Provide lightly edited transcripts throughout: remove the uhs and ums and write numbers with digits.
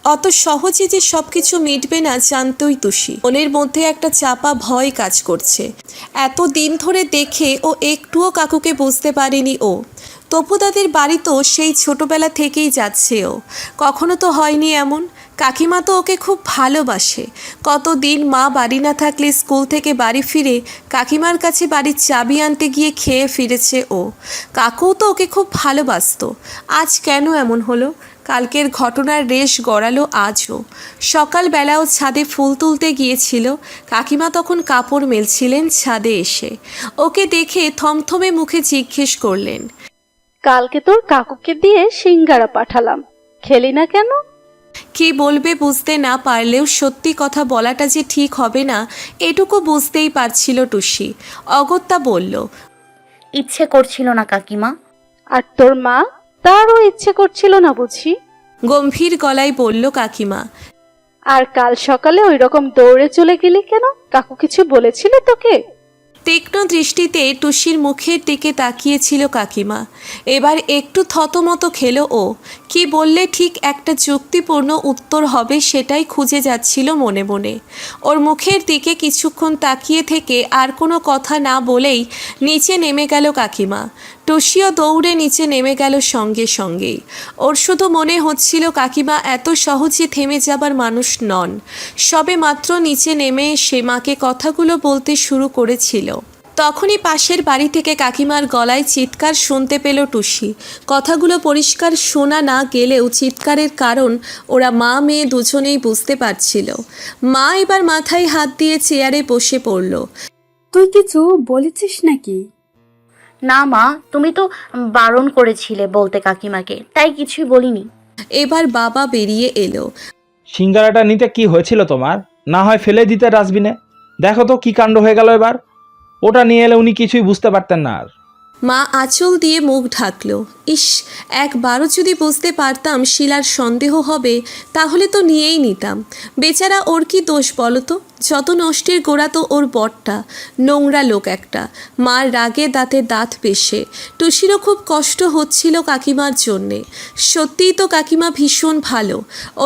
অত সহজে যে সব কিছু মিটবে না জানতই তুষি। মনের মধ্যে একটা চাপা ভয় কাজ করছে। এত দিন ধরে দেখে ও একটুও কাকুকে বুঝতে পারেনি ও। তপুদাদের বাড়ি তো সেই ছোটবেলা থেকেই যাচ্ছে ও, কখনো তো হয়নি এমন। কাকিমা তো ওকে খুব ভালোবাসে। কতদিন মা বাড়ি না থাকলে স্কুল থেকে বাড়ি ফিরে কাকিমার কাছে বাড়ির চাবি আনতে গিয়ে খেয়ে ফিরেছে ও। কাকুও তো ওকে খুব ভালোবাসতো। আজ কেন এমন হলো? কালকের ঘটনার রেশ গড়ালো আজও। সকালবেলাও ছাদে ফুল তুলতে গিয়েছিল। কাকিমা তখন কাপড় মেলছিলেন ছাদে এসে। ওকে দেখে থমথমে মুখে জিজ্ঞেস করলেন, কালকে তোর কাকুকে দিয়ে সিঙ্গারা পাঠালাম, খেলি না কেন? কি বলবে বুঝতে না পারলেও সত্যি কথা বলাটা যে ঠিক হবে না এটুকু বুঝতেই পারছিল টুসি। অগত্যা বলল, ইচ্ছে করছিল না কাকিমা। আর তোর মা, তারও ইচ্ছে করছিল না বুঝি? গম্ভীর গলায় বলল কাকিমা। আর কাল সকালে ওই রকম দৌড়ে চলে গেলি কেন? কাকু কিছু বলেছিল তোকে? তীক্ষ্ণ দৃষ্টিতে টুসির মুখের দিকে তাকিয়েছিল কাকিমা। এবার একটু থতমত খেল ও। কি বললে ঠিক একটা যুক্তিপূর্ণ উত্তর হবে সেটাই খুঁজে যাচ্ছিল মনে মনে। ওর মুখের দিকে কিছুক্ষণ তাকিয়ে থেকে আর কোনো কথা না বলেই নিচে নেমে গেল কাকিমা। টুসিও দৌড়ে নিচে নেমে গেল সঙ্গে সঙ্গেই। ওর শুধু মনে হচ্ছিল কাকিমা এত সহজে থেমে যাবার মানুষ নন। সবে মাত্র নিচে নেমে এসে মাকে কথাগুলো বলতে শুরু করেছিল। তখনই পাশের বাড়ি থেকে কাকিমার গলায় চিৎকার শুনতে পেল টুসি। কথাগুলো পরিষ্কার শোনা না গেলেও চিৎকারের কারণ ওরা মা মেয়ে দুজনেই বুঝতে পারছিল। মা এবার মাথায় হাত দিয়ে চেয়ারে বসে পড়ল। তুই কিছু বলেছিস নাকি? না মা, তুমি তো বারণ করেছিলে বলতে কাকিমাকে, তাই কিছুই বলিনি। এবার বাবা বেরিয়ে এলো। সিঙ্গারাটা নিতে কি হয়েছিল তোমার? না হয় ফেলে দিতে ডাস্টবিনে। দেখো তো কি কাণ্ড হয়ে গেল এবার। ওটা নিয়ে এলে উনি কিছুই বুঝতে পারতেন না আর। মা আঁচল দিয়ে মুখ ঢাকল। ইস, একবারও যদি বুঝতে পারতাম শিলার সন্দেহ হবে তাহলে তো নিয়েই নিতাম। বেচারা ওর কি দোষ বলো তো? যত নষ্টের গোড়া তো ওর বরটা, নোংরা লোক একটা। মার রাগে দাঁতে দাঁত পেশে। টুসিরও খুব কষ্ট হচ্ছিল কাকিমার জন্যে। সত্যিই তো কাকিমা ভীষণ ভালো,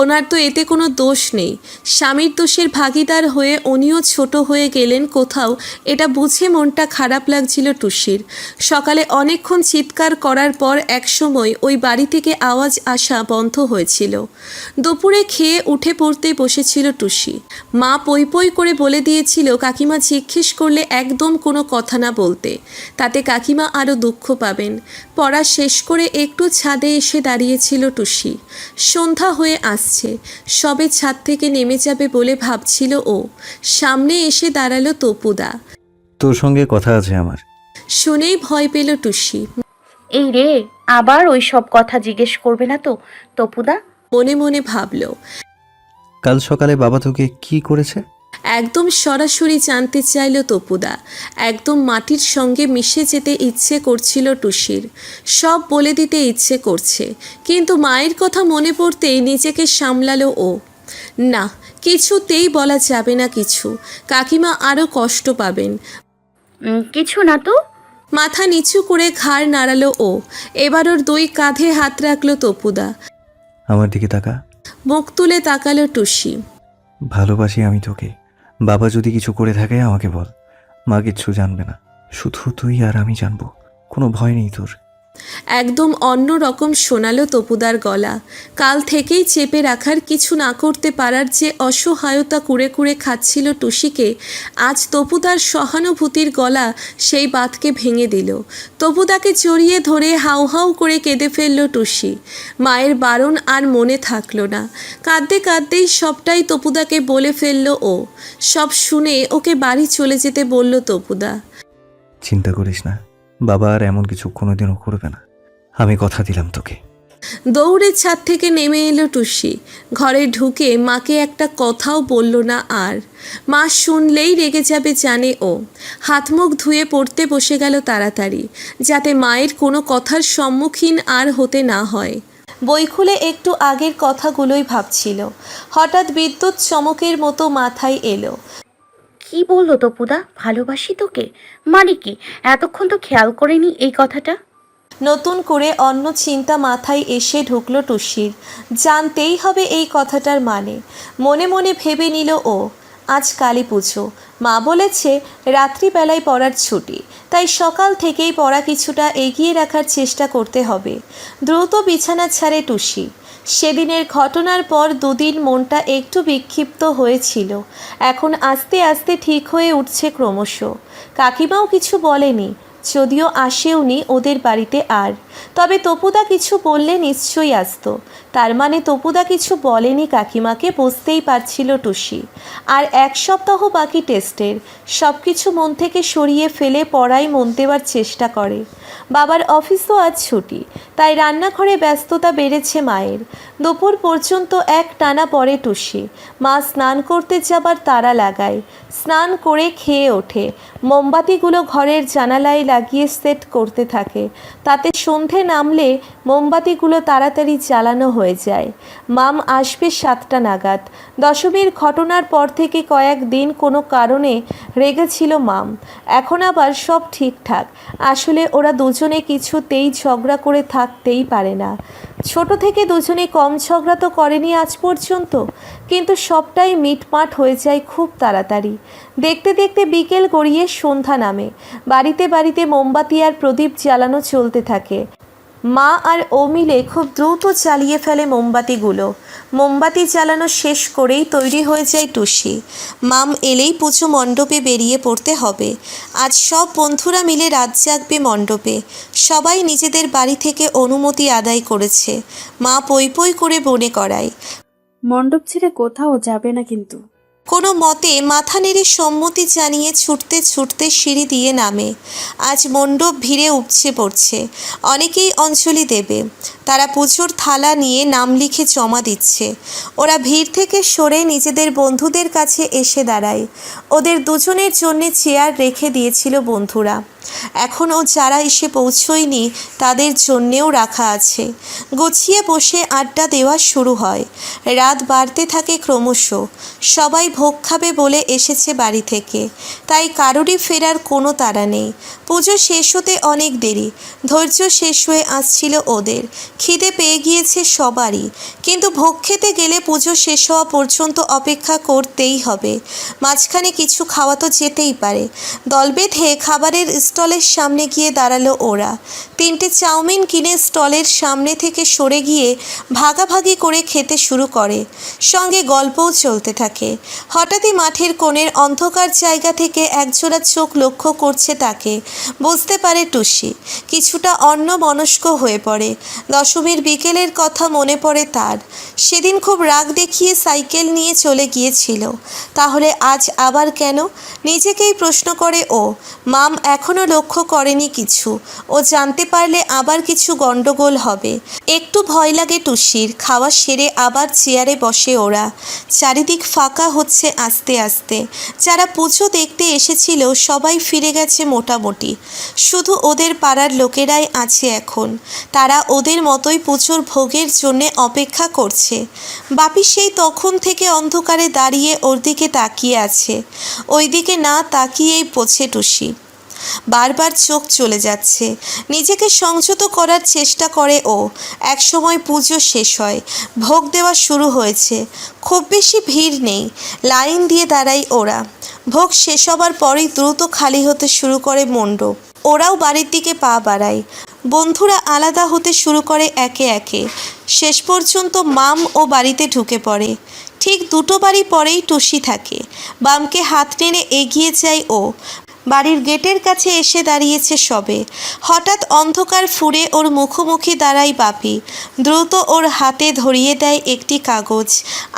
ওনার তো এতে কোনো দোষ নেই। স্বামীর দোষের ভাগিদার হয়ে উনিও ছোট হয়ে গেলেন কোথাও, এটা বুঝে মনটা খারাপ লাগছিল টুসির। সকালে অনেকক্ষণ চিৎকার করার পর একসময় ওই বাড়ি থেকে আওয়াজ আসা বন্ধ হয়েছিল। দুপুরে খেয়ে উঠে পড়তে বসেছিল টুসি। মা পই পই করে বলে দিয়েছিল কাকিমা জিজ্ঞেস করলে একদম কোনো কথা না বলতে, তাতে কাকিমা আরও দুঃখ পাবেন। পড়া শেষ করে একটু ছাদে এসে দাঁড়িয়েছিল টুসি। সন্ধ্যা হয়ে আসছে, সবে ছাদ থেকে নেমে যাবে বলে ভাবছিল ও। সামনে এসে দাঁড়ালো তপুদা। তোর সঙ্গে কথা আছে আমার। শুনেই ভয় পেল টুসি। এই রে, আবার ওই সব কথা জিজ্ঞেস করবে না তো তপুদা? মনে মনে ভাবল। কাল সকালে বাবা তোকে কি করেছে? একদম সরাসরি জানতে চাইল তপুদা। একদম মাটির সঙ্গে মিশে যেতে ইচ্ছে করছিল টুসির। সব বলে দিতে ইচ্ছে করছে, কিন্তু মায়ের কথা মনে পড়তেই নিজেকে সামলালো ও। না, কিছুতেই বলা যাবে না কিছু। কাকিমা আরও কষ্ট পাবেন। কিছু না তো। মাথা নিচু করে ঘাড় নাড়ালো ও। এবার ওর দুই কাঁধে হাত রাখলো তপুদা। আমার দিকে তাকা। মুখ তুলে তাকালো টুসি। ভালোবাসি আমি তোকে। বাবা যদি কিছু করে থাকে আমাকে বল। মা কিচ্ছু জানবে না, শুধু তুই আর আমি জানবো। কোনো ভয় নেই তোর। একদম অন্য রকম শোনালো তপুদার গলা। কাল থেকেই চেপে রাখার, কিছু না করতে পারার যে অসহায়তা কুড়ে কুড়ে খাচ্ছিল টুসিকে, আজ তপুদার সহানুভূতির গলা সেই বাতকে ভেঙে দিল। তপুদাকে জড়িয়ে ধরে হাউ হাউ করে কেঁদে ফেলল টুসি। মায়ের বারণ আর মনে থাকলো না। কাঁদতে কাঁদতেই সবটাই তপুদাকে বলে ফেলল ও। সব শুনে ওকে বাড়ি চলে যেতে বলল তপুদা। চিন্তা করিস না, বাবা আর এমন কিছু কোনোদিনও করবে না, আমি কথা দিলাম তোকে। দৌড়ে ছাদ থেকে নেমে এলো টুসি। ঘরে ঢুকে মাকে একটা কথাও বলল না আর। মা শুনলেই রেগে যাবে জানে ও। হাত মুখ ধুয়ে পড়তে বসে গেল তাড়াতাড়ি, যাতে মায়ের কোনো কথার সম্মুখীন আর হতে না হয়। বই খুলে একটু আগের কথাগুলোই ভাবছিল। হঠাৎ বিদ্যুৎ চমকের মতো মাথায় এলো। কি বললো তপুদা? ভালোবাসি তোকে মানে কি? এতক্ষণ তো খেয়াল করিনি এই কথাটা। নতুন করে অন্য চিন্তা মাথায় এসে ঢুকলো টুসির। জানতেই হবে এই কথাটার মানে। মনে মনে ভেবে নিল ও, আজ কালী পুজো, মা বলেছে রাত্রিবেলায় পড়ার ছুটি, তাই সকাল থেকেই পড়া কিছুটা এগিয়ে রাখার চেষ্টা করতে হবে। দ্রুত বিছানা ছাড়ে টুসি। সেদিনের ঘটনার পর দুদিন মনটা একটু বিক্ষিপ্ত হয়েছিল, এখন আস্তে আস্তে ঠিক হয়ে উঠছে ক্রমশ। কাকিমাও কিছু বলেনি, যদিও আসেওনি ওদের বাড়িতে আর। তবে তপুদা কিছু বললে নিশ্চয়ই আসতো, তার মানে তপুদা কিছু বলেনি কাকিমাকে, বুঝতেই পারছিল টুসি। আর এক সপ্তাহ বাকি টেস্টের। সব কিছু মন থেকে সরিয়ে ফেলে পড়ায় মন দেওয়ার চেষ্টা করে। বাবার অফিসও আজ ছুটি, তাই রান্নাঘরে ব্যস্ততা বেড়েছে মায়ের। দুপুর পর্যন্ত এক টানা পড়ে টুসি। মা স্নান করতে যাবার তাড়া লাগায়। স্নান করে খেয়ে ওঠে, মোমবাতিগুলো ঘরের জানালায় লাগিয়ে সেট করতে থাকে। তাতে সন্ধে নামলে মোমবাতিগুলো তাড়াতাড়ি জ্বালানো হয়ে যায়। মাম আসবে 7টা নাগাদ। দশমীর ঘটনার পর থেকে কয়েকদিন কোনো কারণে রেগেছিল মাম, এখন আবার সব ঠিকঠাক। আসলে ওরা দুজনে কিছুতেই ঝগড়া করে থাকতেই পারে না। ছোট থেকে দুজনে কম ঝগড়া তো করেনি আজ পর্যন্ত, কিন্তু সবটাই মিটমাট হয়ে যায় খুব তাড়াতাড়ি। দেখতে দেখতে বিকেল গড়িয়ে সন্ধ্যা নামে। বাড়িতে বাড়িতে মোমবাতি আর প্রদীপ জ্বালানো চলতে থাকে। মা আর ও মিলে খুব দ্রুত চালিয়ে ফেলে মোমবাতিগুলো। মোমবাতি জ্বালানো শেষ করেই তৈরি হয়ে যায় টুসি। মাম এলেই পুজো মণ্ডপে বেরিয়ে পড়তে হবে। আজ সব বন্ধুরা মিলে রাত জাগবে মণ্ডপে। সবাই নিজেদের বাড়ি থেকে অনুমতি আদায় করেছে। মা পই পই করে মনে করায়, মণ্ডপ ছেড়ে কোথাও যাবে না কিন্তু। কোনো মতে মাথা নেড়ে সম্মতি জানিয়ে ছুটতে ছুটতে সিঁড়ি দিয়ে নামে। আজ মণ্ডপ ভিড়ে উপচে পড়ছে। অনেকেই অঞ্জলি দেবে। তারা পুজোর থালা নিয়ে নাম লিখে জমা দিচ্ছে। ওরা ভিড় থেকে সরে নিজেদের বন্ধুদের কাছে এসে দাঁড়ায়। ওদের দুজনের জন্যে চেয়ার রেখে দিয়েছিল বন্ধুরা। এখনও যারা এসে পৌঁছয়নি তাদের জন্যেও রাখা আছে। গুছিয়ে বসে আড্ডা দেওয়া শুরু হয়। রাত বাড়তে থাকে ক্রমশ। সবাই ভোগ খাবে বলে এসেছে বাড়ি থেকে, তাই কারোরই ফেরার কোনো তাড়া নেই। পুজো শেষ হতে অনেক দেরি। ধৈর্য শেষ হয়ে আসছিল ওদের। খিদে পেয়ে গিয়েছে সবারই, কিন্তু ভোগ খেতে গেলে পুজো শেষ হওয়া পর্যন্ত অপেক্ষা করতেই হবে। মাঝখানে কিছু খাওয়া তো যেতেই পারে। দল বেঁধে খাবারের স্টলের সামনে গিয়ে দাঁড়ালো ওরা। 3টে চাউমিন কিনে স্টলের সামনে থেকে সরে গিয়ে ভাগাভাগি করে খেতে শুরু করে। সঙ্গে গল্পও চলতে থাকে। হঠাৎই মাঠের কোণের অন্ধকার জায়গা থেকে একজোড়া চোখ লক্ষ্য করছে তাকে। বুঝতে পারে টুসি। কিছুটা অন্যমনস্ক হয়ে পড়ে। দশমীর বিকেলের কথা মনে পড়ে তার। সেদিন খুব রাগ দেখিয়ে সাইকেল নিয়ে চলে গিয়েছিল। তাহলে আজ আবার কেন? নিজেকেই প্রশ্ন করে ও। মাম এখনও লক্ষ্য করেনি কিছু। ও জানতে পারলে আবার কিছু গণ্ডগোল হবে। একটু ভয় লাগে টুসির। খাওয়া সেরে আবার চেয়ারে বসে ওরা। চারিদিক ফাঁকা হচ্ছে আস্তে আস্তে। যারা পুজো দেখতে এসেছিল সবাই ফিরে গেছে মোটামুটি। শুধু ওদের পাড়ার লোকেরাই আছে এখন। তারা ওদের মতোই পুজোর ভোগের জন্যে অপেক্ষা করছে। বাপি সেই তখন থেকে অন্ধকারে দাঁড়িয়ে ওর দিকে তাকিয়ে আছে। ওই দিকে না তাকিয়েই পোছে টুসি। বারবার চোখ চলে যাচ্ছে। নিজেকে সংযত করার চেষ্টা করে ও। একসময় পুজো শেষ হয়। ভোগ দেওয়া শুরু হয়েছে। খুব বেশি ভিড় নেই। লাইন দিয়ে দাঁড়ায় ওরা। ভোগ শেষ হবার পরেই দ্রুত খালি হতে শুরু করে মণ্ডপ। ওরাও বাড়ির দিকে পা বাড়ায়। বন্ধুরা আলাদা হতে শুরু করে একে একে। শেষ পর্যন্ত মাম ও বাড়িতে ঢুকে পড়ে। ঠিক 2টো বাড়ি পরেই টুসি থাকে। বামকে হাত টেনে এগিয়ে যায় ও। বাড়ির গেটের কাছে এসে দাঁড়িয়েছে সবে। হঠাৎ অন্ধকার ফুঁড়ে ওর মুখোমুখি দাঁড়ায় বাপি। দ্রুত ওর হাতে ধরিয়ে দেয় একটি কাগজ,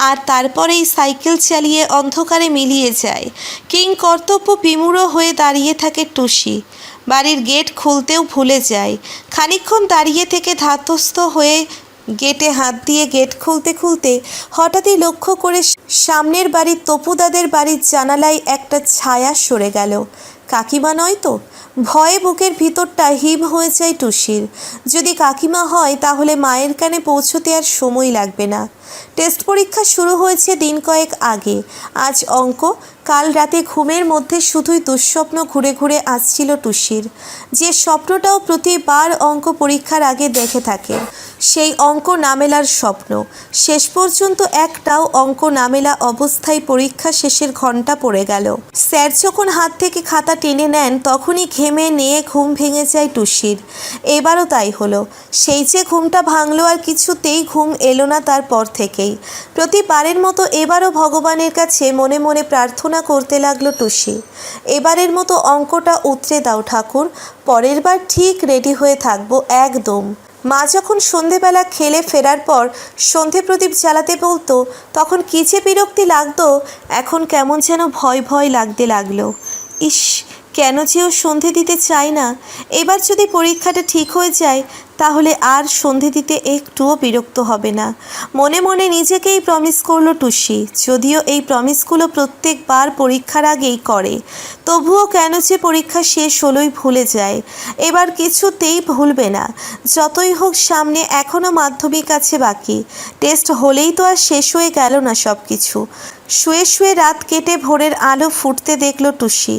আর তারপরেই সাইকেল চালিয়ে অন্ধকারে মিলিয়ে যায়। কিং কর্তব্য বিমূঢ় হয়ে দাঁড়িয়ে থাকে টুসি। বাড়ির গেট খুলতেও ভুলে যায়। খানিকক্ষণ দাঁড়িয়ে থেকে ধাতস্থ হয়ে গেটে হাত দিয়ে গেট খুলতে খুলতে হঠাৎই লক্ষ্য করে সামনের বাড়ির তপুদাদের বাড়ির জানালায় একটা ছায়া সরে গেল। কাকিমা নয় তো? ভয়ে বুকের ভিতরটা হিম হয়ে যায় টুসির। যদি কাকিমা হয় তাহলে মায়ের কানে পৌঁছতে আর সময় লাগবে না। টেস্ট পরীক্ষা শুরু হয়েছে দিন কয়েক আগে। আজ অঙ্ক, কাল রাতে ঘুমের মধ্যে শুধুই দুঃস্বপ্ন ঘুরে ঘুরে আসছিল টুসির, যে স্বপ্নটাও প্রতিবার অঙ্ক পরীক্ষার আগে দেখে থাকে। সেই অঙ্ক নামেলার স্বপ্ন। শেষ পর্যন্ত একটাও অঙ্ক নামেলা অবস্থায় পরীক্ষা শেষের ঘন্টা পড়ে গেল। স্যার যখন হাত থেকে খাতা টেনে নেন তখনই ঘেমে নিয়ে ঘুম ভেঙে যায় টুসির। এবারও তাই হলো। সেই যে ঘুমটা ভাঙলো আর কিছুতেই ঘুম এলো না তারপর থেকেই। প্রতিবারের মতো এবারও ভগবানের কাছে মনে মনে প্রার্থনা করতে লাগলো টুসি, এবারের মতো অঙ্কটা উতরে দাও ঠাকুর, পরের বার ঠিক রেডি হয়ে থাকবো একদম। মা যখন সন্ধেবেলা খেলে ফেরার পর সন্ধে প্রদীপ জ্বালাতে বলতো তখন কী যে বিরক্তি লাগতো, এখন কেমন যেন ভয় ভয় লাগতে লাগলো। ইস, কেন যে ও সন্ধে দিতে চায় না। এবার যদি পরীক্ষাটা ঠিক হয়ে যায় তাহলে আর সন্ধে দিতে একটুও বিরক্ত হবে না। মনে মনে নিজেকেই প্রমিস করলো টুসি, যদিও এই প্রমিসগুলো প্রত্যেকবার পরীক্ষার আগেই করে, তবুও কেন যে পরীক্ষা শেষ হলোই ভুলে যায়। এবার কিছুতেই ভুলবে না, যতই হোক সামনে এখনও মাধ্যমিক আছে বাকি। টেস্ট হলেই তো আর শেষ হয়ে গেল না সব কিছু। শুয়ে শুয়ে রাত কেটে ভোরের আলো ফুটতে দেখল টুসি।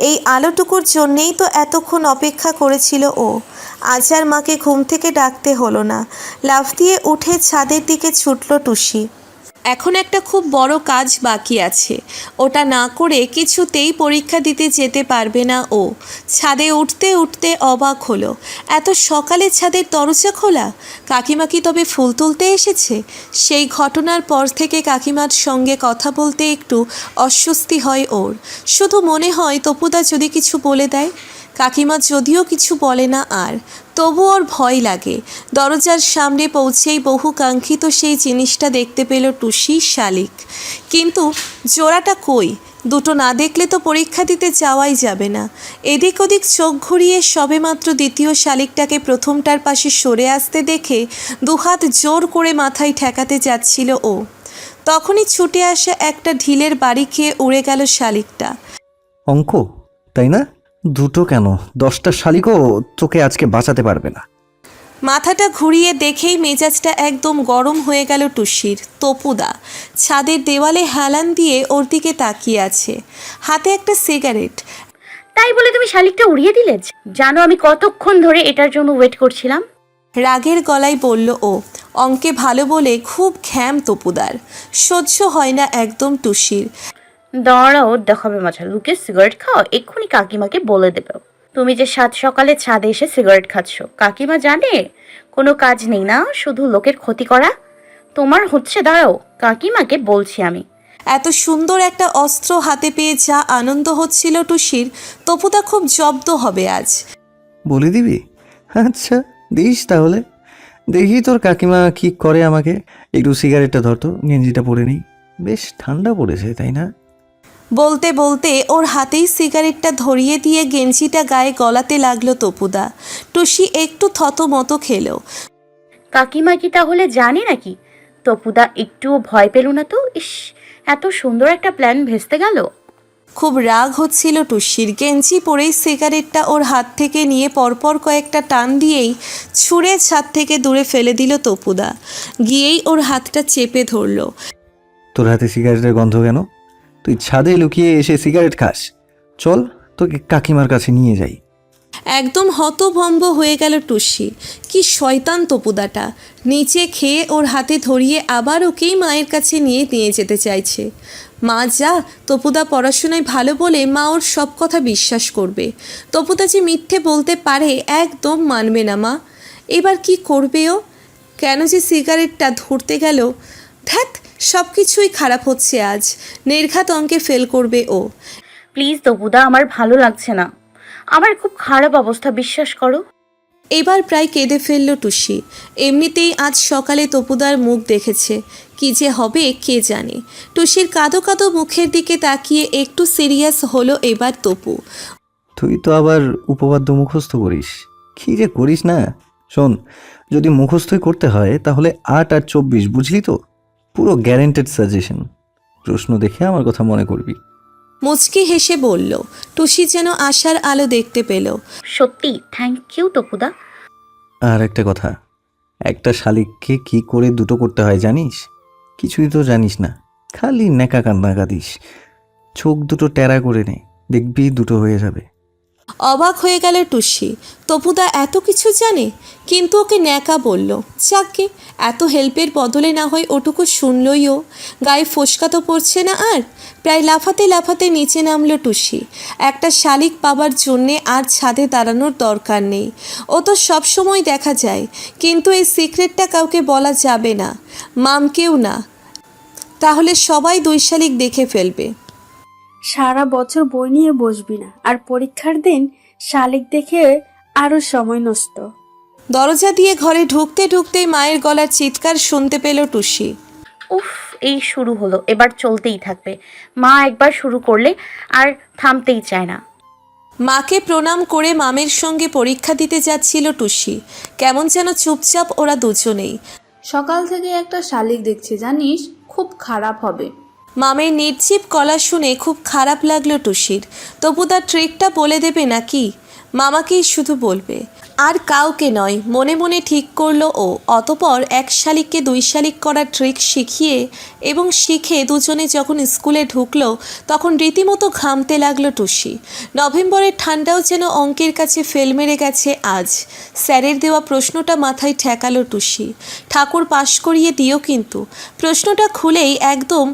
এই আলোটুকুর জন্যেই তো এতক্ষণ অপেক্ষা করেছিল ও। আজ আর মাকে ঘুম থেকে ডাকতে হলো না। লাফ দিয়ে উঠে ছাদের দিকে ছুটল টুসি। এখন একটা খুব বড় কাজ বাকি আছে, ওটা না করে কিছুতেই পরীক্ষা দিতে যেতে পারবে না ও। ছাদে উঠতে উঠতে অবাক হলো, এত সকালে ছাদের দরজা খোলা। কাকিমা কি তবে ফুল তুলতে এসেছে? সেই ঘটনার পর থেকে কাকিমার সঙ্গে কথা বলতে একটু অস্বস্তি হয় ওর। শুধু মনে হয় তপুদা যদি কিছু বলে দেয়। কাকিমা যদিও কিছু বলে না আর, তবু ওর ভয় লাগে। দরজার সামনে পৌঁছেই বহু কাঙ্ক্ষিত সেই জিনিসটা দেখতে পেল টুসি, শালিক। কিন্তু জোড়াটা কই? দুটো না দেখলে তো পরীক্ষা দিতে যাওয়াই যাবে না। এদিক ওদিক চোখ ঘুরিয়ে সবেমাত্র দ্বিতীয় শালিকটাকে প্রথমটার পাশে সরে আসতে দেখে দুহাত জোর করে মাথায় ঠেকাতে যাচ্ছিল ও। তখনই ছুটে আসা একটা ঢিলের বাড়ি খেয়ে উড়ে গেল শালিকটা। অঙ্ক, তাই না? দুটো কেন, 10টা শালিকও তোকে আজকে বাঁচাতে পারবে না। মাথাটা ঘুরিয়ে দেখেই মেজাজটা একদম গরম হয়ে গেল টুসির। তপুদা ছাদের দেওয়ালে হেলান দিয়ে ওর দিকে তাকিয়ে আছে, হাতে একটা সিগারেট। তাই বলে তুমি শালিকটা উড়িয়ে দিলে? জানো আমি কতক্ষণ ধরে এটার জন্য ওয়েট করছিলাম। রাগের গলায় বলল ও। অঙ্কে ভালো বলে খুব ঘ্যাম তপুদার, সহ্য হয় না একদম টুসির। দাঁড়াও, দেখাবে মজা। লুকে সিগারেট খাও, এক্ষুনি কাকিমাকে বলে দেবে তুমি যে সাত সকালে ছাদে এসে সিগারেট খাচ্ছ। কাকিমা জানে কোনো কাজ নেই না, শুধু লোকের ক্ষতি করা তোমার হচ্ছে। দাঁড়াও, কাকিমাকে বলছি আমি। এত সুন্দর একটা অস্ত্র হাতে পেয়ে যা আনন্দ হচ্ছিল টুসির, তপুদা খুব জব্দ হবে আজ। বলে দিবি? আচ্ছা দিস তাহলে, দেখি তোর কাকিমা কি করে। আমাকে একটু সিগারেটটা ধরতো, গেঞ্জিটা পরে নেই, বেশ ঠান্ডা পড়েছে তাই না? বলতে বলতে ওর হাতেই সিগারেটটা ধরিয়ে দিয়ে গেঞ্জিটা গায়ে গলাতে লাগলো তপুদা। টুসি একটু থতমত খেলো। কাকিমা কি তাহলে জানে নাকি? তপুদা একটুও ভয় পেল না তো? ইস, এত সুন্দর একটা প্ল্যান ভেস্তে গেল। খুব রাগ হচ্ছিল টুসির। গেঞ্জি পরেই সিগারেটটা ওর হাত থেকে নিয়ে পরপর কয়েকটা টান দিয়েই ছুঁড়ে ছাদ থেকে দূরে ফেলে দিল তপুদা। গিয়েই ওর হাতটা চেপে ধরল। তোর হাতে সিগারেটের গন্ধ কেন? তুই ছাদে লুকিয়ে এসে সিগারেট খাস? চল তোকে কাকিমার কাছে নিয়ে যাই। একদম হতভম্ব হয়ে গেল টুসি। কি শয়তান তপুদাটা, নিচে খেয়ে ওর হাতে ধরিয়ে আবার ওকেই মায়ের কাছে নিয়ে যেতে চাইছে। মা যা, তপুদা পড়াশোনায় ভালো বলে মা ওর সব কথা বিশ্বাস করবে। তপুদা যে মিথ্যে বলতে পারে একদম মানবে না মা। এবার কি করবে ও? কেন যে সিগারেটটা ধরতে গেল? ধ্যাত, সব কিছুই খারাপ হচ্ছে আজ। নির্ঘাত অঙ্কে ফেল করবে ও। প্লিজ তপুদা, আমার ভালো লাগছে না, আমার খুব খারাপ অবস্থা, বিশ্বাস করো। এবার প্রায় কেঁদে ফেলল টুসি। এমনিতেই আজ সকালে তপুদার মুখ দেখেছে, কি যে হবে কে জানে। টুসির কাঁদো কাঁদো মুখের দিকে তাকিয়ে একটু সিরিয়াস হলো এবার তপু। তুই তো আবার উপপাদ্য মুখস্থ করিস, কি যে করিস না। শোন, যদি মুখস্থই করতে হয় তাহলে 8 আর 24, বুঝলি তো? পুরো গ্যারেন্টেড সাজেশন। প্রশ্ন দেখে আমার কথা মনে করবি। মুচকি হেসে বলল। টুসি যেন আশার আলো দেখতে পেল। সত্যি থ্যাংক ইউ তপুদা। আর একটা কথা, একটা শালিককে কি করে দুটো করতে হয় জানিস? কিছুই তো জানিস না, খালি নেকা কান্না কাঁদিস। চোখ দুটো টেরা করে নে, দেখবি দুটো হয়ে যাবে। অবাক হয়ে গেল টুসি। তপুদা এত কিছু জানে, কিন্তু ওকে ন্যাকা বলল। যাকে এত হেল্পের বদলে না হয় ওটুকু শুনলইও। গায়ে ফোসকা তো পড়ছে না আর। প্রায় লাফাতে লাফাতে নিচে নামলো টুসি। একটা শালিক পাবার জন্যে আর ছাদে দাঁড়ানোর দরকার নেই, ও তো সব সময় দেখা যায়। কিন্তু এই সিক্রেটটা কাউকে বলা যাবে না, মামকেও না, তাহলে সবাই 2 শালিক দেখে ফেলবে। সারা বছর বই নিয়ে বসবি না, আর পরীক্ষার দিন শালিক দেখে আরো সময় নষ্ট। দরজা দিয়ে ঘরে ঢুকতে ঢুকতেই মায়ের গলার চিৎকার শুনতে পেল টুসি। উফ, এই শুরু হলো, এবার চলতেই থাকবে। মা একবার শুরু করলে আর থামতেই চায় না। মাকে প্রণাম করে মামের সঙ্গে পরীক্ষা দিতে যাচ্ছিল টুসি। কেমন যেন চুপচাপ ওরা দুজনেই। সকাল থেকে একটা শালিক দেখছি, জানিস, খুব খারাপ হবে। মামের নির্জীব গলা শুনে খুব খারাপ লাগলো টুসির। তবু তার ট্রিকটা বলে দেবে নাকি? মামাকেই শুধু বলবে, আর কাউকে নয়। মনে মনে ঠিক করলো ও। অতপর 1 শালিককে 2 শালিক করার ট্রিক শিখিয়ে এবং শিখে দুজনে যখন স্কুলে ঢুকলো, তখন রীতিমতো ঘামতে লাগলো টুসি। নভেম্বরের ঠান্ডাও যেন অঙ্কের কাছে ফেল মেরে গেছে আজ। স্যারের দেওয়া প্রশ্নটা মাথায় ঠেকালো টুসি। ঠাকুর পাশ করিয়ে দিও কিন্তু। প্রশ্নটা খুলেই একদম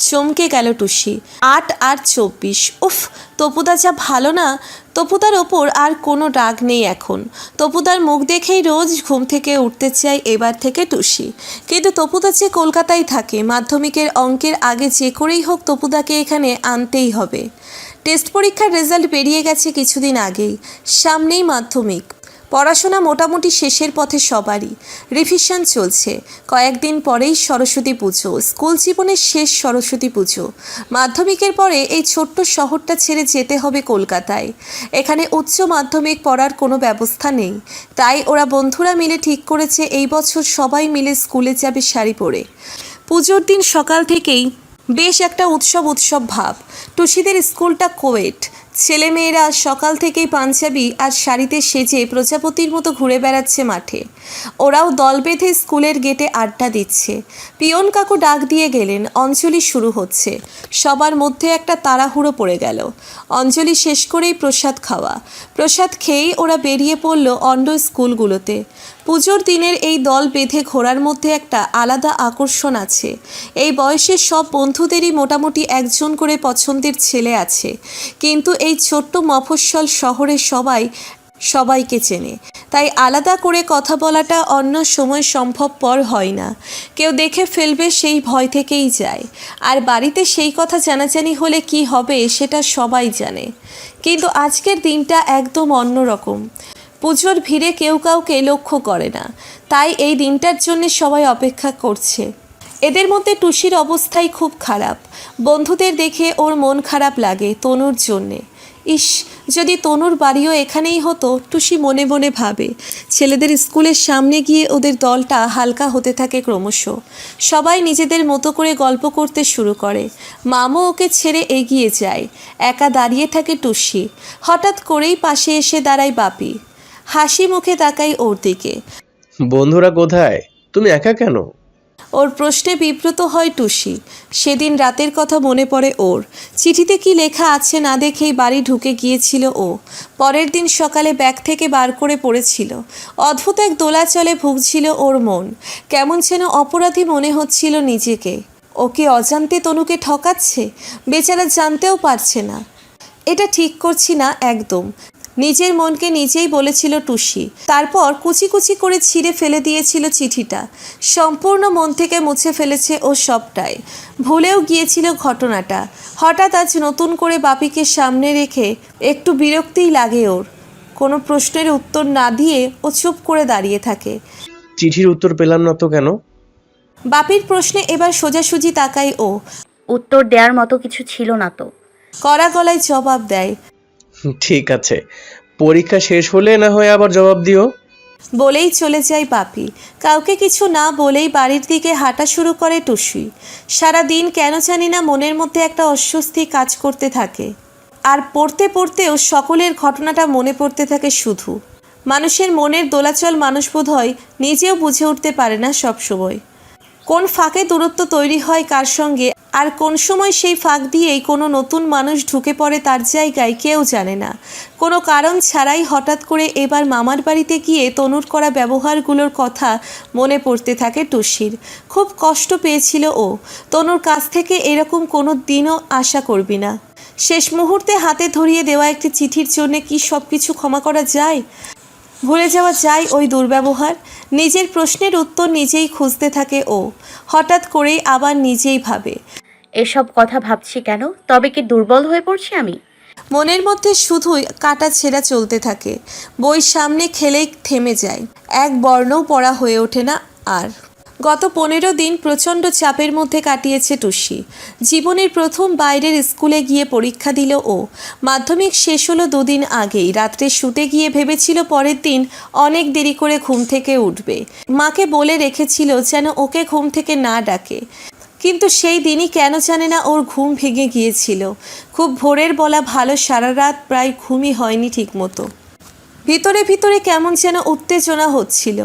চমকে গেল টুসি। 8 আর 24। উফ, তপুদা যা ভালো না। তপুদার ওপর আর কোনো রাগ নেই এখন। তপুদার মুখ দেখেই রোজ ঘুম থেকে উঠতে চাই এবার থেকে টুসি। কিন্তু তপুদা যে কলকাতায় থাকে, মাধ্যমিকের অঙ্কের আগে যে করেই হোক তপুদাকে এখানে আনতেই হবে। টেস্ট পরীক্ষার রেজাল্ট বেরিয়ে গেছে কিছুদিন আগেই। সামনেই মাধ্যমিক। পড়াশোনা মোটামুটি শেষের পথে সবারই। রিভিশন চলছে। কয়েকদিন পরেই সরস্বতী পুজো, স্কুল জীবনের শেষ সরস্বতী পুজো। মাধ্যমিকের পরে এই ছোট্ট শহরটা ছেড়ে যেতে হবে কলকাতায়। এখানে উচ্চ মাধ্যমিক পড়ার কোনো ব্যবস্থা নেই। তাই ওরা বন্ধুরা মিলে ঠিক করেছে এই বছর সবাই মিলে স্কুলে যাবে শাড়ি পরে। পুজোর দিন সকাল থেকেই বেশ একটা উৎসব উৎসব ভাব। টুসিদের স্কুলটা কোয়েট। ছেলেমেয়েরা সকাল থেকেই পাঞ্জাবি আর শাড়িতে সেজে প্রজাপতির মতো ঘুরে বেড়াচ্ছে মাঠে। ওরাও দল বেঁধে স্কুলের গেটে আড্ডা দিচ্ছে। পিয়ন কাকু ডাক দিয়ে গেলেন, অঞ্জলি শুরু হচ্ছে। সবার মধ্যে একটা তাড়াহুড়ো পড়ে গেল। অঞ্জলি শেষ করেই প্রসাদ খাওয়া। প্রসাদ খেয়েই ওরা বেরিয়ে পড়ল অন্য স্কুলগুলোতে। পুজোর দিনের এই দল বেঁধে ঘোরার মধ্যে একটা আলাদা আকর্ষণ আছে। এই বয়সের সব বন্ধুদেরই মোটামুটি একজন করে পছন্দের ছেলে আছে, কিন্তু এই ছোট্ট মফস্বল শহরে সবাই সবাইকে চেনে। তাই আলাদা করে কথা বলাটা অন্য সময় সম্ভবপর হয় না। কেউ দেখে ফেলবে সেই ভয় থেকেই যায়। আর বাড়িতে সেই কথা জানাজানি হলে কি হবে সেটা সবাই জানে। কিন্তু আজকের দিনটা একদম অন্যরকম। পুজোর ভিড়ে কেউ কাউকে লক্ষ্য করে না, তাই এই দিনটার জন্য সবাই অপেক্ষা করছে। এদের মধ্যে টুসির অবস্থাই খুব খারাপ। বন্ধুদের দেখে ওর মন খারাপ লাগে তনুর জন্যে। ইস, যদি তনুর বাড়িও এখানেই হতো, টুসি মনে মনে ভাবে। ছেলেদের স্কুলের সামনে গিয়ে ওদের দলটা হালকা হতে থাকে ক্রমশ। সবাই নিজেদের মতো করে গল্প করতে শুরু করে। মামু ওকে ছেড়ে এগিয়ে যায়। একা দাঁড়িয়ে থাকে টুসি। হঠাৎ করেই পাশে এসে দাঁড়ায় বাপি। হাসি মুখে তাকাই ওর দিকে। বন্ধুরা কোথায়? তুমি একা কেন? ওর প্রশ্নে বিব্রত হয় টুসি। সেদিন রাতের কথা মনে পড়ে ওর। চিঠিতে কি লেখা আছে না দেখেই বাড়ি ঢুকে গিয়েছিল ও। পরের দিন সকালে ব্যাগ থেকে বার করে পড়েছিল। অদ্ভুত এক দোলাচলে ভুগছিল ওর মন। কেমন যেন অপরাধী মনে হচ্ছিল নিজেকে। ওকে অজান্তে তনুকে ঠকাচ্ছে, বেচারা জানতেও পারছে না। এটা ঠিক করছি না একদম, নিজের মনকে নিজেই বলেছিল টুসি। তারপর কুচি কুচি করে ছিঁড়ে ফেলে দিয়েছিল চিঠিটা। সম্পূর্ণ মন থেকে মুছে ফেলেছে ও সবটাই। ভুলেও গিয়েছিল ঘটনাটা। হঠাৎ আজ নতুন করে বাপিকে সামনে রেখে একটু বিরক্তিই লাগে ওর। কোনো প্রশ্নের উত্তর না দিয়ে ও চুপ করে দাঁড়িয়ে থাকে। চিঠির উত্তর পেলাম না তো কেন? বাপির প্রশ্নে এবার সোজাসুজি তাকায় ও। উত্তর দেওয়ার মতো কিছু ছিল না তো। কড়া গলায় জবাব দেয়। ঠিক আছে, পরীক্ষা শেষ হলে না হয় আবার জবাব দিও। বলেই চলে যায় বাপি। কাউকে কিছু না বলেই বাড়ির দিকে হাঁটা শুরু করে টুসি। সারা দিন কেন জানি না মনের মধ্যে একটা অস্বস্তি কাজ করতে থাকে। আর পড়তে পড়তেও সকলের ঘটনাটা মনে পড়তে থাকে শুধু। মানুষের মনের দোলাচল মানুষ বোধহয় নিজেও বুঝে উঠতে পারে না সবসময়। কোন ফাঁকে দূরত্ব তৈরি হয় কার সঙ্গে, আর কোন সময় সেই ফাঁক দিয়েই কোনো নতুন মানুষ ঢুকে পড়ে তার জায়গায়, কেউ জানে না। কোনো কারণ ছাড়াই হঠাৎ করে এবার মামার বাড়িতে গিয়ে তনুর করা ব্যবহারগুলোর কথা মনে পড়তে থাকে টুসির। খুব কষ্ট পেয়েছিল ও। তনুর কাছ থেকে এরকম কোনো দিনও আশা করবি না। শেষ মুহূর্তে হাতে ধরিয়ে দেওয়া একটি চিঠির জন্য কি সব কিছু ক্ষমা করা যায়? ভুলে যাওয়া যায় ওই দুর্ব্যবহার? নিজের প্রশ্নের উত্তর নিজেই খুঁজতে থাকে ও। হঠাৎ করেই আবার নিজেই ভাবে, এসব কথা ভাবছি কেন? তবে কি দুর্বল হয়ে পড়ছি আমি? মনের মধ্যে শুধুই কাটা ছেঁড়া চলতে থাকে। বই সামনে খেলেই থেমে যায়, এক বর্ণও পড়া হয়ে ওঠে না আর। গত 15 দিন প্রচণ্ড চাপের মধ্যে কাটিয়েছে টুসি। জীবনের প্রথম বাইরের স্কুলে গিয়ে পরীক্ষা দিল ও। মাধ্যমিক শেষ হলো 2 দিন আগেই। রাত্রে শুতে গিয়ে ভেবেছিল পরের দিন অনেক দেরি করে ঘুম থেকে উঠবে। মাকে বলে রেখেছিল যেন ওকে ঘুম থেকে না ডাকে। কিন্তু সেই দিনই কেন জানে না ওর ঘুম ভেঙে গিয়েছিল। খুব ভোরের বলা ভালো, সারা রাত প্রায় ঘুমই হয়নি ঠিকমতো। ভিতরে ভিতরে কেমন যেন উত্তেজনা হচ্ছিল।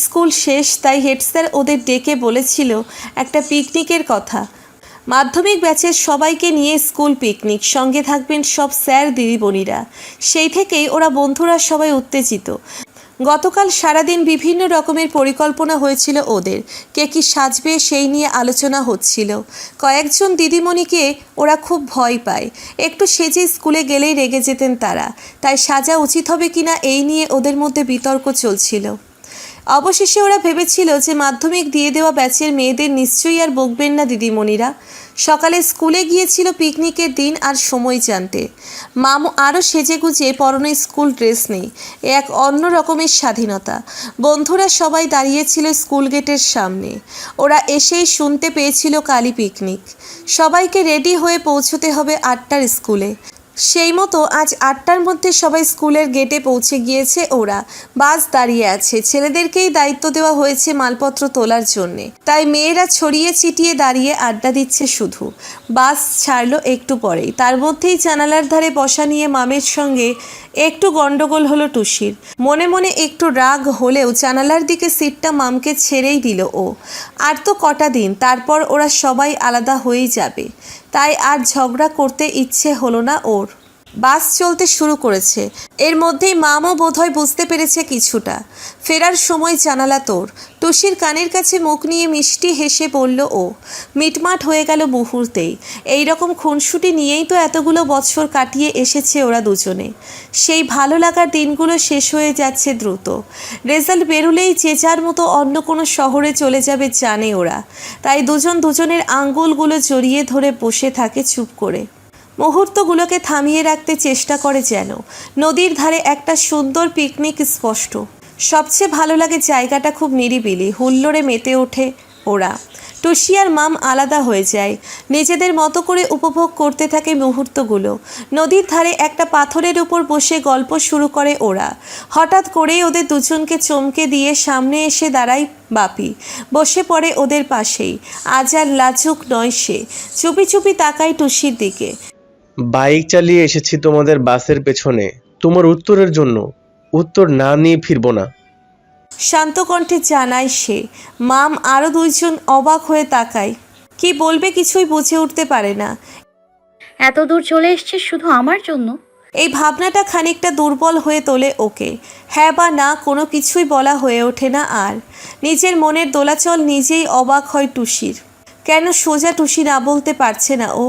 স্কুল শেষ, তাই হেড স্যার ওদের ডেকে বলেছিল একটা পিকনিকের কথা। মাধ্যমিক ব্যাচের সবাইকে নিয়ে স্কুল পিকনিক, সঙ্গে থাকবেন সব স্যার দিদিমণিরা। সেই থেকেই ওরা বন্ধুরা সবাই উত্তেজিত। গতকাল সারাদিন বিভিন্ন রকমের পরিকল্পনা হয়েছিল ওদের। কে কী সাজবে সেই নিয়ে আলোচনা হচ্ছিল। কয়েকজন দিদিমণিকে ওরা খুব ভয় পায়। একটু সেজে স্কুলে গেলেই রেগে যেতেন তারা। তাই সাজা উচিত হবে কিনা এই নিয়ে ওদের মধ্যে বিতর্ক চলছিল। অবশেষে ওরা ভেবেছিল যে মাধ্যমিক দিয়ে দেওয়া ব্যাচের মেয়েদের নিশ্চয়ই আর বকবেন না দিদিমণিরা। সকালে স্কুলে গিয়েছিল পিকনিকের দিন আর সময় জানতে। মামু আরও সেজেগুজে, পরনে স্কুল ড্রেস নেই। এক অন্য রকমের স্বাধীনতা। বন্ধুরা সবাই দাঁড়িয়েছিল স্কুল গেটের সামনে। ওরা এসেই শুনতে পেয়েছিল কালই পিকনিক। সবাইকে রেডি হয়ে পৌঁছতে হবে 8টার স্কুলে। সেই মতো আজ 8টার মধ্যে সবাই স্কুলের গেটে পৌঁছে গিয়েছে ওরা। বাস দাঁড়িয়ে আছে। ছেলেদেরকেই দায়িত্ব দেওয়া হয়েছে মালপত্র তোলার জন্যে। তাই মেয়েরা ছড়িয়ে ছিটিয়ে দাঁড়িয়ে আড্ডা দিচ্ছে শুধু। বাস ছাড়লো একটু পরেই। তার মধ্যেই জানালার ধারে বসা নিয়ে মামের সঙ্গে একটু গন্ডগোল হলো টুসির। মনে মনে একটু রাগ হলেও জানালার দিকে সিটটা মামকে ছেড়েই দিল ও। আর তো কটা দিন, তারপর ওরা সবাই আলাদা হয়েই যাবে। তাই আর ঝগড়া করতে ইচ্ছে হলো না ওর। বাস চলতে শুরু করেছে। এর মধ্যেই মামও বোধহয় বুঝতে পেরেছে কিছুটা। ফেরার সময় জানালা তোর। টুসির কানের কাছে মুখ নিয়ে মিষ্টি হেসে বলল ও। মিটমাট হয়ে গেল মুহূর্তেই। এই রকম খুনসুটি নিয়েই তো এতগুলো বছর কাটিয়ে এসেছে ওরা দুজনে। সেই ভালো লাগার দিনগুলো শেষ হয়ে যাচ্ছে দ্রুত। রেজাল্ট বেরোলেই যে যার মতো অন্য কোনো শহরে চলে যাবে জানে ওরা। তাই দুজন দুজনের আঙ্গুলগুলো জড়িয়ে ধরে বসে থাকে চুপ করে। মুহূর্তগুলোকে থামিয়ে রাখতে চেষ্টা করে যেন। নদীর ধারে একটা সুন্দর পিকনিক স্পষ্ট। সবচেয়ে ভালো লাগে জায়গাটা খুব নিরিবিলি। হুল্লোড়ে মেতে ওঠে ওরা। টুসি আর মাম আলাদা হয়ে যায়। নিজেদের মতো করে উপভোগ করতে থাকে মুহূর্তগুলো। নদীর ধারে একটা পাথরের উপর বসে গল্প শুরু করে ওরা। হঠাৎ করেই ওদের দুজনকে চমকে দিয়ে সামনে এসে দাঁড়ায় বাপি। বসে পড়ে ওদের পাশেই। আজ আর লাজুক নয় সে। চুপি চুপি তাকায় টুসির দিকে। বাইক চালিয়ে এসেছি তোমাদের বাসের পেছনে, তোমার উত্তরের জন্য। উত্তর না নিয়ে ফিরবো না। শান্ত কণ্ঠে জানায় সে। মাম আরও দুইজন অবাক হয়ে তাকায়। কি বলবে কিছুই বুঝে উঠতে পারে না। এত দূর চলে এসছিস শুধু আমার জন্য? এই ভাবনাটা খানিকটা দুর্বল হয়ে তোলে ওকে। হ্যাঁ বা না কোনো কিছুই বলা হয়ে ওঠে না আর। নিজের মনের দোলাচল নিজেই অবাক হয় টুসির। কেন সোজা টুসি না বলতে পারছে না ও?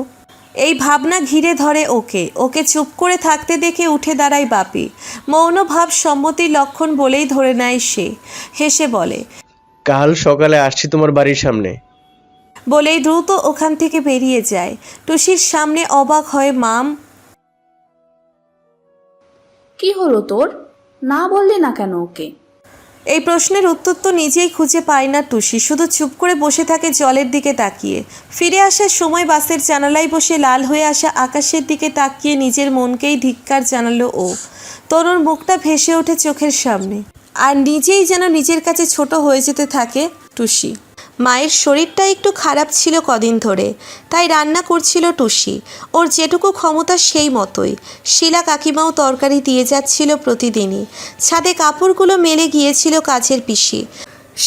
এই ভাবনা ঘিরে ধরে ওকে। ওকে চুপ করে থাকতে দেখে উঠে দাঁড়ায় বাপি। মৌন ভাব সম্মতির লক্ষণ বলেই ধরে নেয় সে। হেসে বলে, কাল সকালে আসছি তোমার বাড়ির সামনে। বলেই দ্রুত ওখান থেকে বেরিয়ে যায়। টুসির সামনে অবাক হয় মাম। কি হলো তোর? না বললি না কেন ওকে? এই প্রশ্নের উত্তর তো নিজেই খুঁজে পায় না টুসি। শুধু চুপ করে বসে থাকে জলের দিকে তাকিয়ে। ফিরে আসার সময় বাসের জানালায় বসে লাল হয়ে আসা আকাশের দিকে তাকিয়ে নিজের মনকেই ধিক্কার জানালো ও। তরুর মুখটা ভেসে ওঠে চোখের সামনে। আর নিজেই যেন নিজের কাছে ছোট হয়ে যেতে থাকে টুসি। মায়ের শরীরটা একটু খারাপ ছিল কদিন ধরে, তাই রান্না করছিল টুসি। ওর যেটুকু ক্ষমতা সেই মতোই। শিলা কাকিমাও তরকারি দিয়ে যাচ্ছিল প্রতিদিনই। ছাদে কাপড়গুলো মেলে গিয়েছিল কাজের পিসি।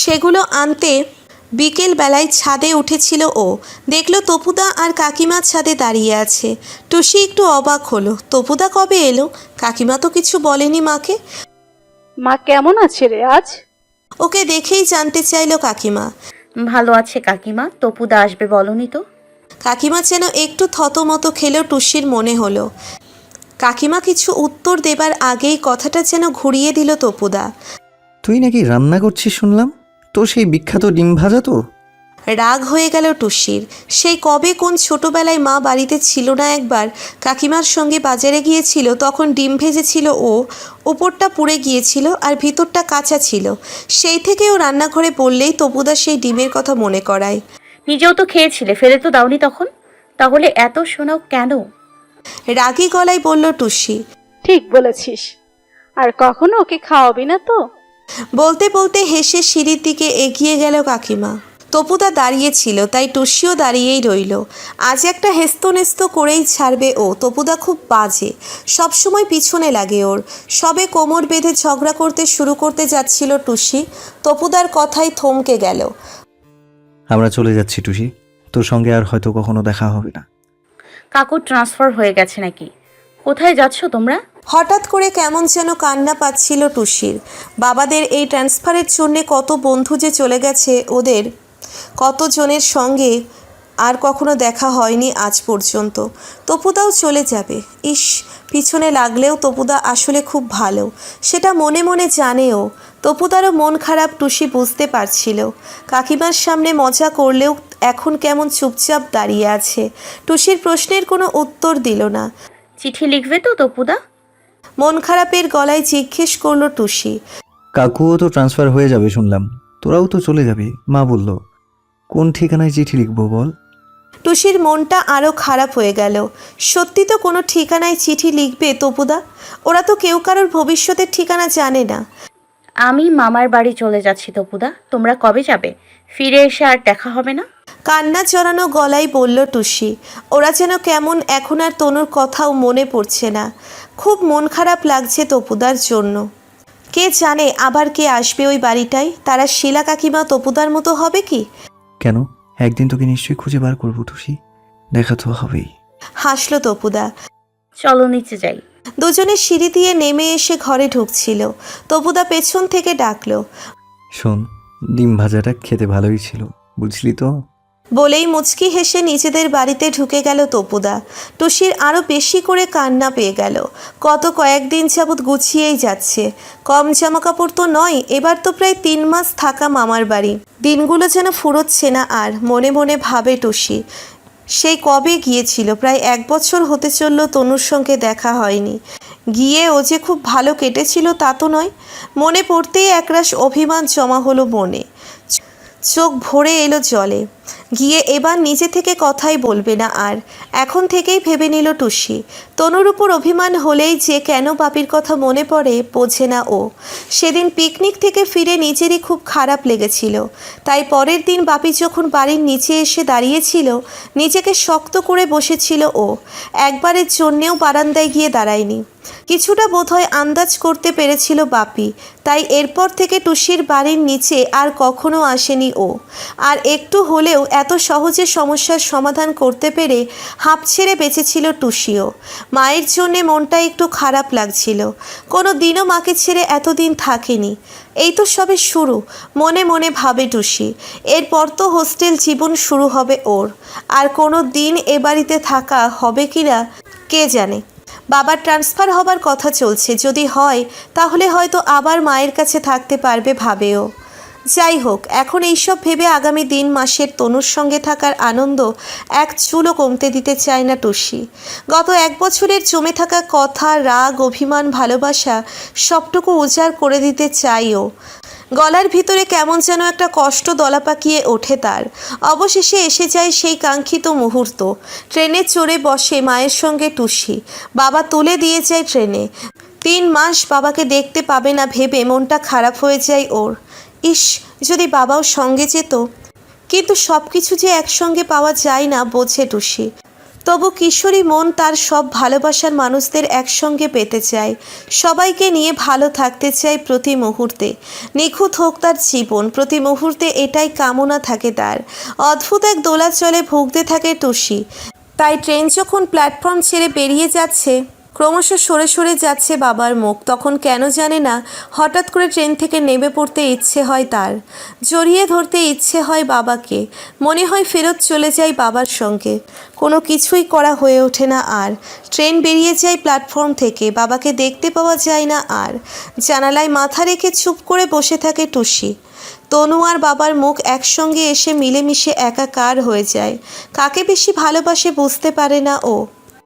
সেগুলো আনতে বিকেল বেলায় ছাদে উঠেছিল ও, দেখলো তপুদা আর কাকিমা ছাদে দাঁড়িয়ে আছে। টুসি একটু অবাক হলো, তপুদা কবে এলো? কাকিমা তো কিছু বলেনি মাকে। মা কেমন আছে রে আজ? ওকে দেখেই জানতে চাইলো কাকিমা। ভালো আছে কাকিমা, তপুদা আসবে বলনি তো? কাকিমা যেন একটু থতমত খেলেও টুসির মনে হলো। কাকিমা কিছু উত্তর দেবার আগেই কথাটা যেন ঘুরিয়ে দিল তপুদা। তুই নাকি রান্না করছিস শুনলাম, তো সেই বিখ্যাত ডিম ভাজা তো? রাগ হয়ে গেল টুসির। সেই কবে কোন ছোটবেলায় মা বাড়িতে ছিল না একবার, কাকিমার সঙ্গে বাজারে গিয়েছিল, তখন ডিম ভেজেছিল ও, ওপরটা পুড়ে গিয়েছিল আর ভিতরটা কাঁচা ছিল। সেই থেকে ও রান্নাঘরে বললেই তপুদা সেই ডিমের কথা মনে করায়। নিজেও তো খেয়েছিলে, ফেলে তো দাওনি তখন, তাহলে এত শোনাও কেন? রাগী গলায় বলল টুসি। ঠিক বলেছিস, আর কখনো ওকে খাওয়াবি না তো? বলতে বলতে হেসে সিঁড়ির দিকে এগিয়ে গেল কাকিমা। তপুদা দাঁড়িয়েছিল, তাই টুসিও দাঁড়িয়েই রইল। আজ একটা হেস্তনেস্ত করেই ছাড়বে ও। তপুদা খুব বাজে, সবসময় পিছনে লাগে ওর। সবে কোমর বেঁধে ঝগড়া করতে শুরু করতে যাচ্ছিল টুসি, তপুদার কথায় থমকে গেল। আমরা চলে যাচ্ছি টুসি, তোর সঙ্গে আর হয়তো কখনো দেখা হবে না। কাকুর ট্রান্সফার হয়ে গেছে নাকি? কোথায় যাচ্ছ তোমরা? হঠাৎ করে কেমন যেন কান্না পাচ্ছিল টুসির। বাবাদের এই ট্রান্সফারের জন্যে কত বন্ধু যে চলে গেছে ওদের, কতজনের সঙ্গে আর কখনো দেখা হয়নি আজ পর্যন্ত। তপুদাও চলে যাবে। ইস, পিছনে লাগলেও তপুদা আসলে খুব ভালো, সেটা মনে মনে জানেও। তপুদারও মন খারাপ টুসি বুঝতে পারছিল। কাকিমার সামনে মজা করলেও এখন কেমন চুপচাপ দাঁড়িয়ে আছে। টুসির প্রশ্নের কোনো উত্তর দিল না। চিঠি লিখবে তো তপুদা? মন খারাপের গলায় জিজ্ঞেস করলো টুসি। কাকুও তো ট্রান্সফার হয়ে যাবে শুনলাম, তোরাও তো চলে যাবি, মা বলল। কোন ঠিকানায় চিঠি লিখবো বল? টুসির মনটা আরও খারাপ হয়ে গেল। সত্যি তো কোনো ঠিকানায় চিঠি লিখবে তপুদা? ওরা তো কেউ কারোর ভবিষ্যতের ঠিকানা জানে না। আমি মামার বাড়ি চলে যাচ্ছি তপুদা, তোমরা কবে যাবে? ফিরে এসে আর দেখা হবে না? কান্না জড়ানো গলায় বলল টুসি। ওরা যেন কেমন এখন আর তনুর কথাও মনে পড়ছে না। খুব মন খারাপ লাগছে তপুদার জন্য। কে জানে আবার কে আসবে ওই বাড়িটায়? তারা শিলা কাকিমা তপুদার মতো হবে কি? কেন, একদিন তোকে নিশ্চয়ই খুঁজে বার করবো টুসি, দেখা তো হবেই। হাসলো তপুদা। চলো নিচে যাই। দুজনে সিঁড়ি দিয়ে নেমে এসে ঘরে ঢুকছিল। তপুদা পেছন থেকে ডাকলো। শোন, ডিম ভাজাটা খেতে ভালোই ছিল, বুঝলি তো? বলেই মুচকি হেসে নিজেদের বাড়িতে ঢুকে গেল তপুদা। টুসির আরও বেশি করে কান্না পেয়ে গেল। কত কয়েকদিন যাবৎ গুছিয়েই যাচ্ছে, কম জামাকাপড় তো নয়, এবার তো প্রায় 3 মাস থাকা মামার বাড়ি। দিনগুলো যেন ফুরোচ্ছে না আর, মনে মনে ভাবে টুসি। সেই কবে গিয়েছিল, প্রায় 1 বছর হতে চলল তনুর সঙ্গে দেখা হয়নি। গিয়ে ও যে খুব ভালো কেটেছিল তা তো নয়। মনে পড়তেই একরাশ অভিমান জমা হলো মনে, চোখ ভরে এলো জলে। গিয়ে এবার নিজে থেকে কথাই বলবে না আর, এখন থেকেই ভেবে নিল টুসি। তনুর উপর অভিমান হলেই যে কেন বাপির কথা মনে পড়ে বোঝে না ও। সেদিন পিকনিক থেকে ফিরে নিজেরই খুব খারাপ লেগেছিল, তাই পরের দিন বাপি যখন বাড়ির নিচে এসে দাঁড়িয়েছিল, নিজেকে শক্ত করে বসেছিল ও। একবারের জন্যেও বারান্দায় গিয়ে দাঁড়ায়নি। কিছুটা বোধহয় আন্দাজ করতে পেরেছিল বাপি, তাই এরপর থেকে টুসির বাড়ির নিচে আর কখনো আসেনি ও। আর একটু হলেও এত সহজে সমস্যার সমাধান করতে পেরে হাঁপ ছেড়ে বেঁচেছিল টুসিও। মায়ের জন্যে মনটা একটু খারাপ লাগছিল। কোনো দিনও মাকে ছেড়ে এতদিন থাকেনি। এই তো সবে শুরু, মনে মনে ভাবে টুসি। এরপর তো হোস্টেল জীবন শুরু হবে ওর। আর কোনো দিন এ বাড়িতে থাকা হবে কিনা কে জানে। বাবার ট্রান্সফার হবার কথা চলছে, যদি হয় তাহলে হয়তো আবার মায়ের কাছে থাকতে পারবে ভাবেও। যাই হোক, এখন এইসব ভেবে আগামী দিন মাসের তনুর সঙ্গে থাকার আনন্দ এক চুলও কমতে দিতে চায় না টুসি। গত 1 বছরের জমে থাকা কথা, রাগ, অভিমান, ভালোবাসা সবটুকু উজাড় করে দিতে চাইও। গলার ভিতরে কেমন যেন একটা কষ্ট দলা পাকিয়ে ওঠে তার। অবশেষে এসে যায় সেই কাঙ্ক্ষিত মুহূর্ত। ট্রেনে চড়ে বসে মায়ের সঙ্গে টুসি। বাবা তুলে দিয়ে যায় ট্রেনে। 3 মাস বাবাকে দেখতে পাবে না ভেবে মনটা খারাপ হয়ে যায় ওর। ইস, যদি বাবাও সঙ্গে যেত। কিন্তু সব কিছু যে একসঙ্গে পাওয়া যায় না বোঝে টুসি। তবু কিশোরী মন তার সব ভালোবাসার মানুষদের একসঙ্গে পেতে চায়, সবাইকে নিয়ে ভালো থাকতে চায় প্রতি মুহূর্তে। নিখুঁত হোক তার জীবন, প্রতি মুহূর্তে এটাই কামনা থাকে তার। অদ্ভুত এক দোলাচলে ভুগতে থাকে টুসি। তাই ট্রেন যখন প্ল্যাটফর্ম ছেড়ে বেরিয়ে যাচ্ছে, ক্রমশ সরে সরে যাচ্ছে বাবার মুখ, তখন কেন জানে না হঠাৎ করে ট্রেন থেকে নেমে পড়তে ইচ্ছে হয় তার। জড়িয়ে ধরতে ইচ্ছে হয় বাবাকে, মনে হয় ফেরত চলে যাই বাবার সঙ্গে। কোনো কিছুই করা হয়ে ওঠে না আর। ট্রেন বেরিয়ে যায় প্ল্যাটফর্ম থেকে, বাবাকে দেখতে পাওয়া যায় না আর। জানালায় মাথা রেখে চুপ করে বসে থাকে টুসি। তনু আর বাবার মুখ একসঙ্গে এসে মিলেমিশে একাকার হয়ে যায়। কাকে বেশি ভালোবাসে বুঝতে পারে না ও।